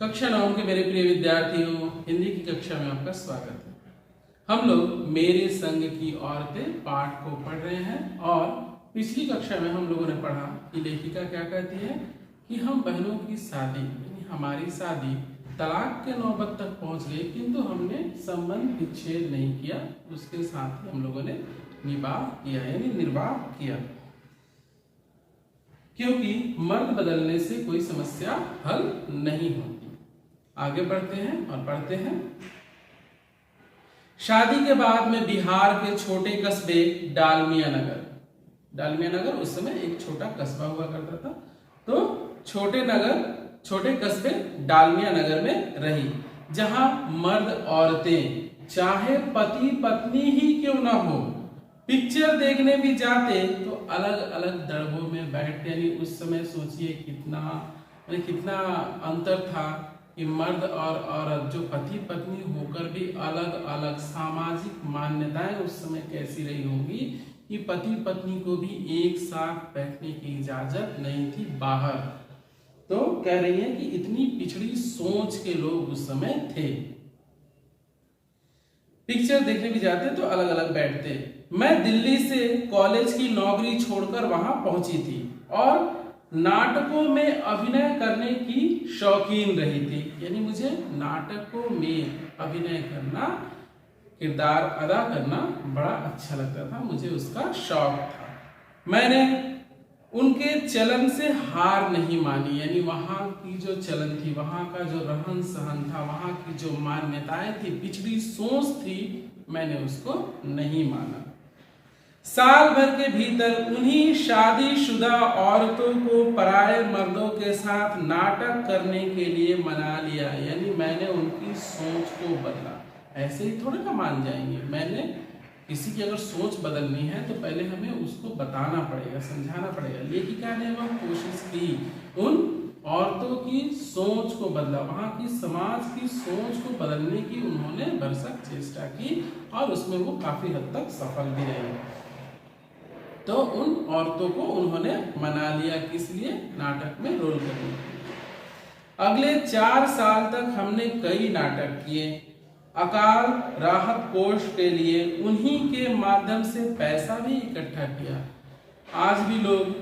कक्षा 9 के मेरे प्रिय विद्यार्थियों, हिंदी की कक्षा में आपका स्वागत है। हम लोग मेरे संग की औरतें पाठ को पढ़ रहे हैं और पिछली कक्षा में हम लोगों ने पढ़ा कि लेखिका क्या कहती है कि हम बहनों की शादी यानी हमारी शादी तलाक के नौबत तक पहुंच गई, किंतु हमने संबंध विच्छेद नहीं किया, उसके साथ ही हम लोगों ने निवाह किया यानी निर्वाह किया, क्योंकि मर्द बदलने से कोई समस्या हल नहीं होती। आगे बढ़ते हैं और पढ़ते हैं। शादी के बाद में बिहार के छोटे कस्बे डालमिया नगर उस समय एक छोटा कस्बा हुआ करता था, तो छोटे कस्बे डालमिया नगर में रही, जहां मर्द औरतें चाहे पति पत्नी ही क्यों ना हो, पिक्चर देखने भी जाते तो अलग अलग दड़बों में बैठते। यानी उस समय सोचिए कितना अंतर था कि मर्द और औरत जो पति पत्नी होकर भी अलग अलग सामाजिक मान्यताएं उस समय कैसी रही होगी कि पति पत्नी को भी एक साथ बैठने की इजाजत नहीं थी बाहर। तो कह रही है कि इतनी पिछड़ी सोच के लोग उस समय थे। पिक्चर देखने भी जाते तो अलग अलग बैठते। मैं दिल्ली से कॉलेज की नौकरी छोड़कर वहां पहुंची थी और नाटकों में अभिनय करने की शौकीन रही थी। यानी मुझे नाटकों में अभिनय करना, किरदार अदा करना बड़ा अच्छा लगता था, मुझे उसका शौक था। मैंने उनके चलन से हार नहीं मानी, यानी वहां की जो चलन थी, वहां का जो रहन सहन था, वहां की जो मान्यताएं थी, पिछड़ी सोच थी, मैंने उसको नहीं माना। साल भर के भीतर उन्हीं शादीशुदा औरतों को पराये मर्दों के साथ नाटक करने के लिए मना लिया। यानी मैंने उनकी सोच को बदला, ऐसे ही थोड़े ना मान जाएंगे। मैंने किसी की अगर सोच बदलनी है तो पहले हमें उसको बताना पड़ेगा, समझाना पड़ेगा। लेखिका ने वह कोशिश की, उन औरतों की सोच को बदला, वहां की समाज की सोच को बदलने की उन्होंने भरसक चेष्टा की और उसमें वो काफी हद तक सफल भी रहे। तो उन औरतों को उन्होंने मना लिया, किस लिए? नाटक में रोल करने के लिए। अगले 4 साल तक हमने कई नाटक किए। अकाल राहत कोष के लिए उन्हीं के माध्यम से पैसा भी इकट्ठा किया। आज भी लोग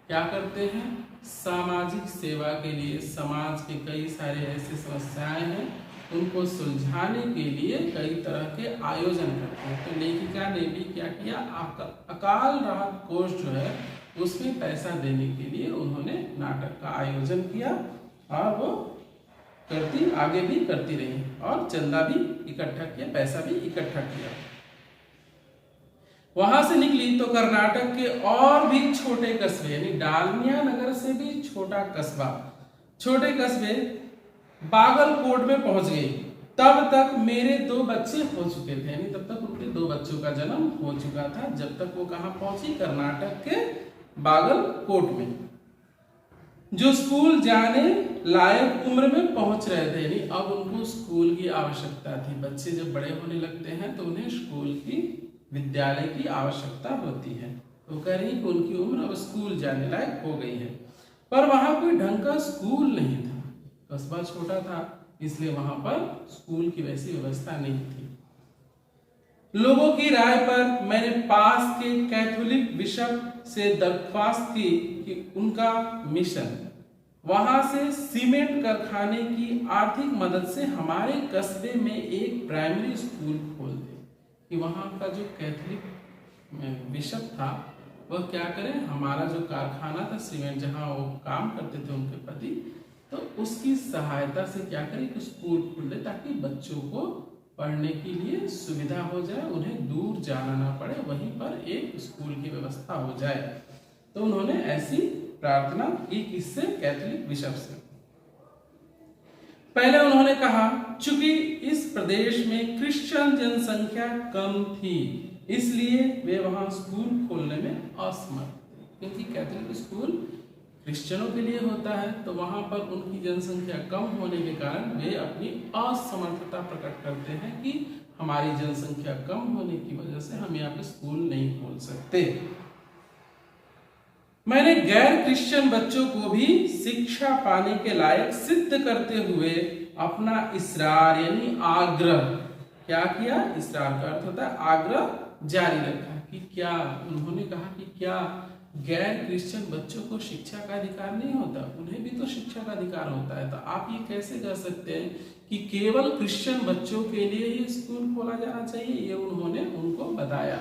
क्या करते हैं? सामाजिक सेवा के लिए समाज के कई सारे ऐसे समस्याएं हैं, उनको सुलझाने के लिए कई तरह के आयोजन करते हैं। तो लेखिका ने भी क्या किया? अकाल राहत कोष जो है उसमें पैसा देने के लिए उन्होंने नाटक का आयोजन किया और वो आगे भी करती रही और चंदा भी इकट्ठा किया, पैसा भी इकट्ठा किया। वहां से निकली तो कर्नाटक के और भी छोटे कस्बे, यानी डालमिया नगर से भी छोटा कस्बा, छोटे कस्बे बागलकोट में पहुंच गई। तब तक मेरे 2 बच्चे हो चुके थे, यानी तब तक उनके 2 बच्चों का जन्म हो चुका था। जब तक वो कहां पहुंची? कर्नाटक के बागलकोट में, जो स्कूल जाने लायक उम्र में पहुंच रहे थे। यानी अब उनको स्कूल की आवश्यकता थी। बच्चे जब बड़े होने लगते हैं तो उन्हें स्कूल की, विद्यालय की आवश्यकता होती है। तो कह रही कि उनकी उम्र अब स्कूल जाने लायक हो गई है, पर वहां कोई ढंग का स्कूल नहीं था। कस्बा छोटा था, इसलिए वहां पर स्कूल की वैसी व्यवस्था नहीं थी। लोगों की राय पर मैंने पास के कैथोलिक बिशप से दरख्वास्त की कि उनका मिशन वहां से सीमेंट कारखाने की आर्थिक मदद से हमारे कस्बे में एक प्राइमरी स्कूल खोल दे। कि वहां का जो कैथोलिक बिशप था वह क्या करे, हमारा जो कारखाना था सीमेंट, जहां वो काम करते थे उनके पति, तो उसकी सहायता से क्या करे कि स्कूल खोल दे, ताकि बच्चों को पढ़ने के लिए सुविधा हो जाए, उन्हें दूर जाना ना पड़े, वहीं पर एक स्कूल की व्यवस्था हो जाए। तो उन्होंने ऐसी प्रार्थना की, किससे? कैथोलिक बिशप से। पहले उन्होंने कहा, चूंकि इस प्रदेश में क्रिश्चियन जनसंख्या कम थी, इसलिए वे वहां स्कूल खोलने में असमर्थ थे। क्योंकि कैथोलिक स्कूल क्रिश्चियनों के लिए होता है, तो वहां पर उनकी जनसंख्या कम होने के कारण वे अपनी असमर्थता प्रकट करते हैं कि हमारी जनसंख्या कम होने की वजह से हम यहाँ पे स्कूल नहीं खोल सकते। मैंने गैर क्रिश्चियन बच्चों को भी शिक्षा पाने के लायक सिद्ध करते हुए अपना इसरार यानी आग्रह क्या किया। इसरार का अर्थ होता है आग्रह जारी रखा कि क्या उन्होंने कहा कि क्या गैर क्रिश्चियन बच्चों को शिक्षा का अधिकार नहीं होता, उन्हें भी तो शिक्षा का अधिकार होता है। तो आप ये कैसे कह सकते हैं कि केवल क्रिश्चियन बच्चों के लिए ही स्कूल खोला जाना चाहिए। ये उन्होंने उनको बताया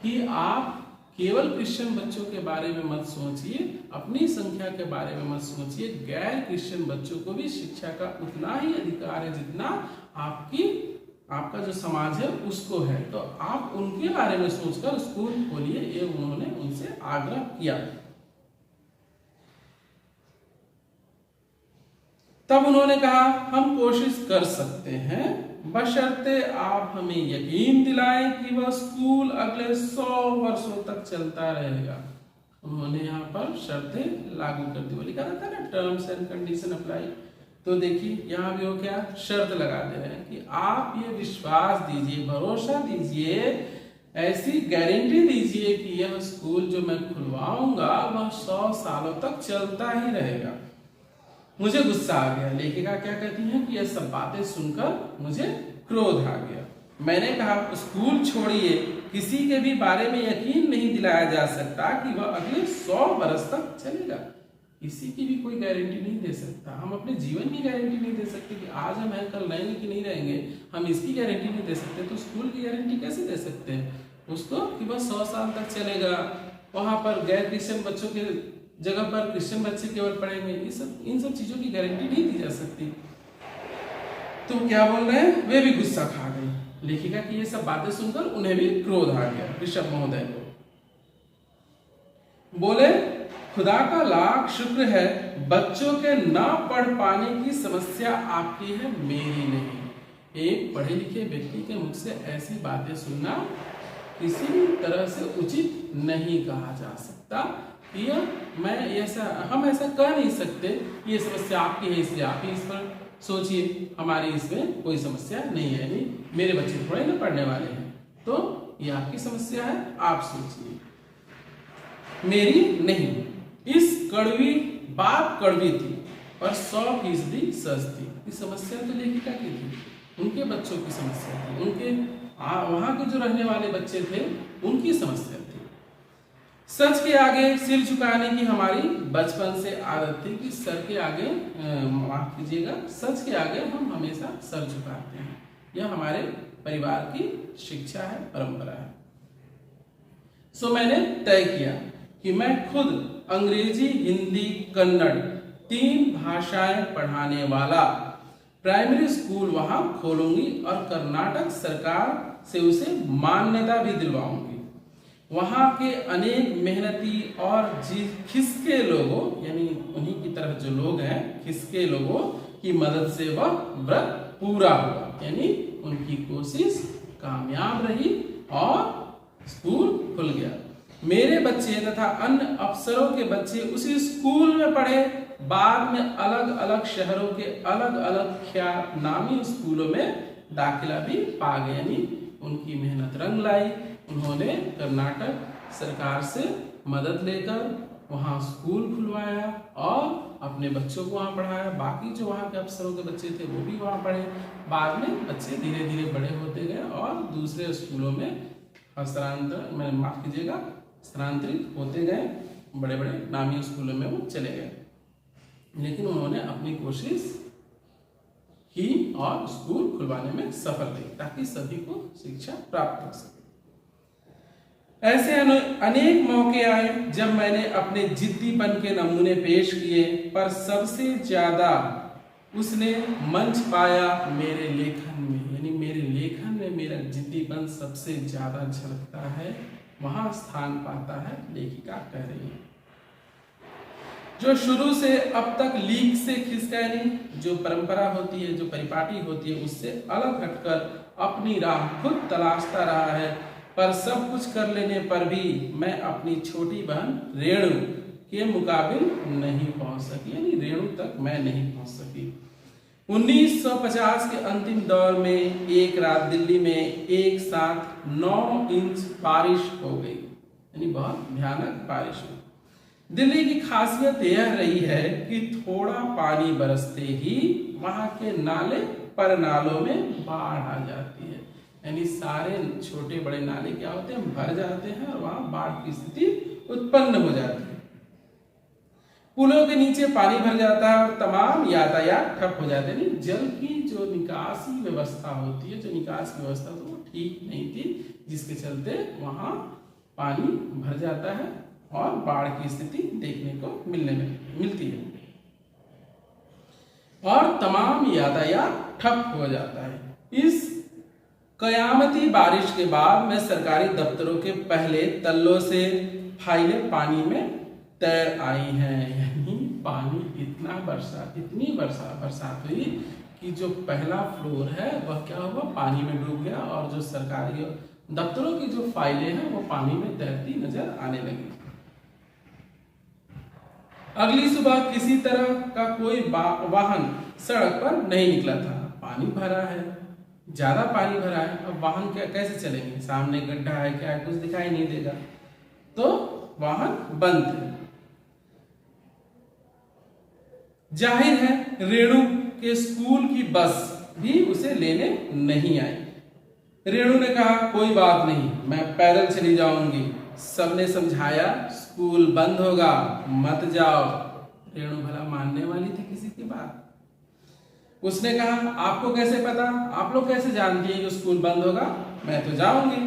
कि आप केवल क्रिश्चियन बच्चों के बारे में मत सोचिए, अपनी संख्या के बारे में मत सोचिए, गैर क्रिश्चियन बच्चों को भी शिक्षा का उतना ही अधिकार है जितना आपका जो समाज है उसको है। तो आप उनके बारे में सोचकर स्कूल खोलिए, ये उन्होंने उनसे आग्रह किया। तब उन्होंने कहा हम कोशिश कर सकते हैं, बशर्ते आप हमें यकीन दिलाएं कि वह स्कूल अगले 100 वर्षों तक चलता रहेगा। उन्होंने यहाँ पर शर्तें लागू कर दी। वो लिखा था ना टर्म्स एंड कंडीशन अप्लाई। तो देखिए यहाँ भी वो क्या शर्त लगा दे रहे हैं कि आप ये विश्वास दीजिए, भरोसा दीजिए, ऐसी गारंटी दीजिए कि यह स्कूल जो मैं खुलवाऊंगा वह 100 सालों तक चलता ही रहेगा। मुझे गुस्सा आ गया। लेखिका क्या कहती है कि यह सब बातें सुनकर मुझे क्रोध आ गया। मैंने कहा स्कूल छोड़िए, किसी के भी बारे में यकीन नहीं दिलाया जा सकता कि वह अगले 100 बरस तक चलेगा। किसी की भी कोई गारंटी नहीं दे सकता। हम अपने जीवन की गारंटी नहीं दे सकते कि आज हम हैं कल रहेंगे कि नहीं रहेंगे, हम इसकी गारंटी नहीं दे सकते। तो स्कूल की गारंटी कैसे दे सकते हैं उसको कि बस 100 साल तक चलेगा, वहां पर गैर क्रिश्चियन बच्चों के जगह पर क्रिश्चियन बच्चे केवल पढ़ेंगे। इन सब चीजों की गारंटी नहीं दी जा सकती। तो क्या बोल रहे हैं, वे भी गुस्सा खा गए। लेखिका की ये सब बातें सुनकर उन्हें भी क्रोध आ गया ऋषभ महोदय को। बोले खुदा का लाख शुक्र है, बच्चों के ना पढ़ पाने की समस्या आपकी है, मेरी नहीं। एक पढ़े लिखे व्यक्ति के मुख से ऐसी बातें सुनना किसी भी तरह से उचित नहीं कहा जा सकता। हम ऐसा कह नहीं सकते ये समस्या आपकी है इसलिए आप ही इस पर सोचिए, हमारी इसमें कोई समस्या नहीं है। नहीं, मेरे बच्चे थोड़े ना पढ़ने वाले हैं, तो ये आपकी समस्या है, आप सोचिए, मेरी नहीं। इस कड़वी बात कड़वी थी पर 100% सच थी। इस समस्या तो लेखिका की थी, उनके बच्चों की समस्या थी, उनके वहां के जो रहने वाले बच्चे थे उनकी समस्या थी। सच के आगे सिर झुकाने की हमारी बचपन से आदत थी कि सर के आगे माफ कीजिएगा, सच के आगे हम हमेशा सर झुकाते हैं। यह हमारे परिवार की शिक्षा है, परंपरा है। सो मैंने तय किया कि मैं खुद अंग्रेजी, हिंदी, कन्नड़ 3 भाषाएं पढ़ाने वाला प्राइमरी स्कूल वहां खोलूंगी और कर्नाटक सरकार से उसे मान्यता भी दिलवाऊंगी। वहां के अनेक मेहनती और खिसके लोगों, यानी उन्हीं की तरफ जो लोग हैं, खिसके लोगों की मदद से वह व्रत पूरा हुआ, यानी उनकी कोशिश कामयाब रही और स्कूल खुल गया। मेरे बच्चे तथा अन्य अफसरों के बच्चे उसी स्कूल में पढ़े। बाद में अलग अलग शहरों के अलग अलग ख्यातनामी स्कूलों में दाखिला भी पा गए, यानी उनकी मेहनत रंग लाई। उन्होंने कर्नाटक सरकार से मदद लेकर वहां स्कूल खुलवाया और अपने बच्चों को वहां पढ़ाया। बाकी जो वहां के अफसरों के बच्चे थे वो भी वहां पढ़े। बाद में बच्चे धीरे धीरे बड़े होते गए और दूसरे स्कूलों में स्थानांतरित होते गए, बड़े बड़े नामी स्कूलों में वो चले गए। लेकिन उन्होंने अपनी कोशिश की और स्कूल खुलवाने में सफल रही ताकि सभी को शिक्षा प्राप्त हो सके। ऐसे अनेक मौके आए जब मैंने अपने जिद्दीपन के नमूने पेश किए, पर सबसे ज्यादा उसने मंच पाया मेरे लेखन में, यानी मेरे लेखन में मेरा जिद्दीपन सबसे ज्यादा झलकता है, वहां स्थान पाता है। लेखिका कह रही है जो शुरू से अब तक लीक से खिसकानी, जो परंपरा होती है, जो परिपाटी होती है, उससे अलग हटकर अपनी राह खुद तलाशता रहा है, पर सब कुछ कर लेने पर भी मैं अपनी छोटी बहन रेणु के मुकाबिल नहीं पहुंच सकी, यानी रेणु तक मैं नहीं पहुंच सकी। 1950 के अंतिम दौर में एक रात दिल्ली में एक साथ 9 इंच बारिश हो गई, यानी बहुत भयानक बारिश हुई। दिल्ली की खासियत यह रही है कि थोड़ा पानी बरसते ही वहां के नाले पर नालों में बाढ़ आ जाती है, यानी सारे छोटे बड़े नाले क्या होते हैं, भर जाते हैं और वहां बाढ़ की स्थिति उत्पन्न हो जाती है। पुलों के नीचे पानी भर जाता है और तमाम यातायात ठप हो जाते हैं। जल की जो निकासी व्यवस्था होती है, जो निकास की व्यवस्था तो वो ठीक नहीं थी, जिसके चलते वहां पानी भर जाता है और बाढ़ की स्थिति देखने को मिलती है और तमाम यातायात ठप हो जाता है। इस कयामती बारिश के बाद में सरकारी दफ्तरों के पहले तल्लों से फाइलें पानी में तैर आई हैं, यानी पानी इतनी बरसात हुई कि जो पहला फ्लोर है वह क्या हुआ, पानी में डूब गया और जो सरकारी दफ्तरों की जो फाइलें हैं वो पानी में तैरती नजर आने लगी। अगली सुबह किसी तरह का कोई वाहन सड़क पर नहीं निकला था। पानी भरा है, ज्यादा पानी भरा है, अब वाहन कैसे चलेंगे, सामने गड्ढा है, क्या है, कुछ दिखाई नहीं देगा, तो वाहन बंद थे। जाहिर है रेणु के स्कूल की बस भी उसे लेने नहीं आई। रेणु ने कहा कोई बात नहीं, मैं पैदल चली जाऊंगी। सबने समझाया स्कूल बंद होगा, मत जाओ। रेणु भला मानने वाली थी किसी की बात? उसने कहा आपको कैसे पता, आप लोग कैसे जानती हैं कि स्कूल बंद होगा, मैं तो जाऊंगी।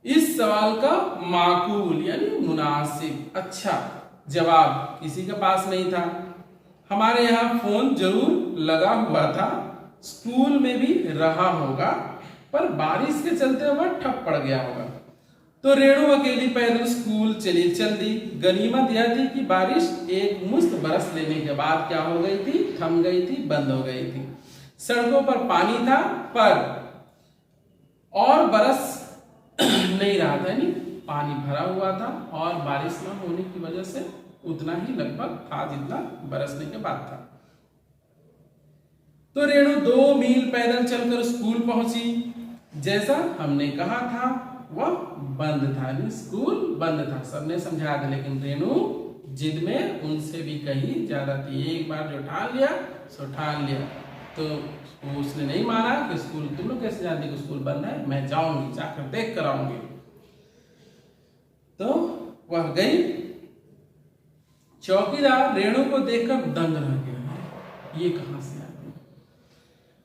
इस सवाल का माकूल यानी मुनासिब अच्छा जवाब किसी के पास नहीं था। हमारे यहाँ फोन जरूर लगा हुआ था, स्कूल में भी रहा होगा, पर बारिश के चलते वह ठप पड़ गया होगा। तो रेणु अकेली पैदल स्कूल चल दी। गनीमत यह थी कि बारिश एक मुश्त बरस लेने के बाद क्या हो गई थी, थम गई थी, बंद हो गई थी। सड़कों पर पानी था पर और बरस नहीं रहा था, यानी पानी भरा हुआ था और बारिश न होने की वजह से उतना ही लगभग था जितना बरसने के बाद था। तो रेणु 2 मील पैदल चलकर स्कूल पहुंची। जैसा हमने कहा था वह बंद था, स्कूल बंद था। सबने समझा दिया, लेकिन रेणु जिद में उनसे भी कहीं ज्यादा थी। एक बार जो ठान लिया सो ठान लिया, तो उसने नहीं माना कि स्कूल, तुम लोग कैसे जानते कि स्कूल बंद है, मैं जाऊंगी, जाकर देख कर आऊंगी। तो वह गई। चौकीदार रेणु को देखकर दंग रह गया, ये कहां से आ गई?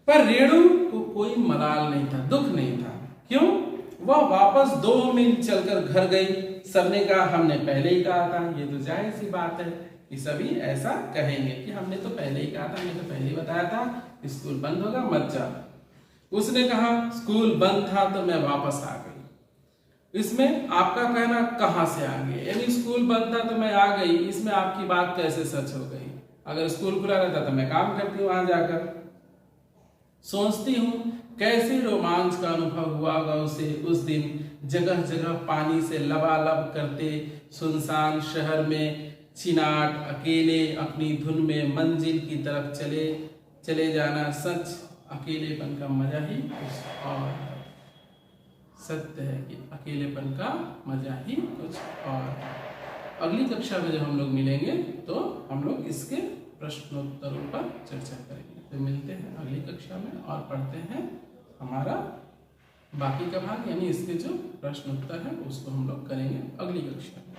पर रेणु को कोई मलाल नहीं था, दुख नहीं था। क्यों? वह वापस 2 मील चलकर घर गई। सबने कहा हमने पहले ही कहा था। ये तो जाहिर सी बात है कि सभी ऐसा कहेंगे कि हमने तो पहले ही कहा था, हमने तो पहले ही बताया था स्कूल बंद होगा, मत जा। उसने कहा स्कूल बंद था तो मैं वापस आ गई। इसमें आपका कहना कहां से आ गया, यानी स्कूल बंद था तो मैं आ गई, इसमें आपकी बात कैसे सच हो गई? अगर स्कूल खुला रहता तो मैं काम करती हूँ वहां जाकर। सोचती हूँ कैसे रोमांच का अनुभव हुआ होगा उसे उस दिन, जगह जगह पानी से लबालब करते सुनसान शहर में चिनाट अकेले अपनी धुन में मंजिल की तरफ चले जाना। सच अकेलेपन का मजा ही कुछ और है। सत्य है कि अकेलेपन का मजा ही कुछ और है। अगली कक्षा में जब हम लोग मिलेंगे तो हम लोग इसके प्रश्नोत्तरों पर चर्चा करेंगे। तो मिलते हैं अगली कक्षा में और पढ़ते हैं हमारा बाकी का भाग, यानी इसके जो प्रश्न उत्तर है उसको हम लोग करेंगे अगली कक्षा में।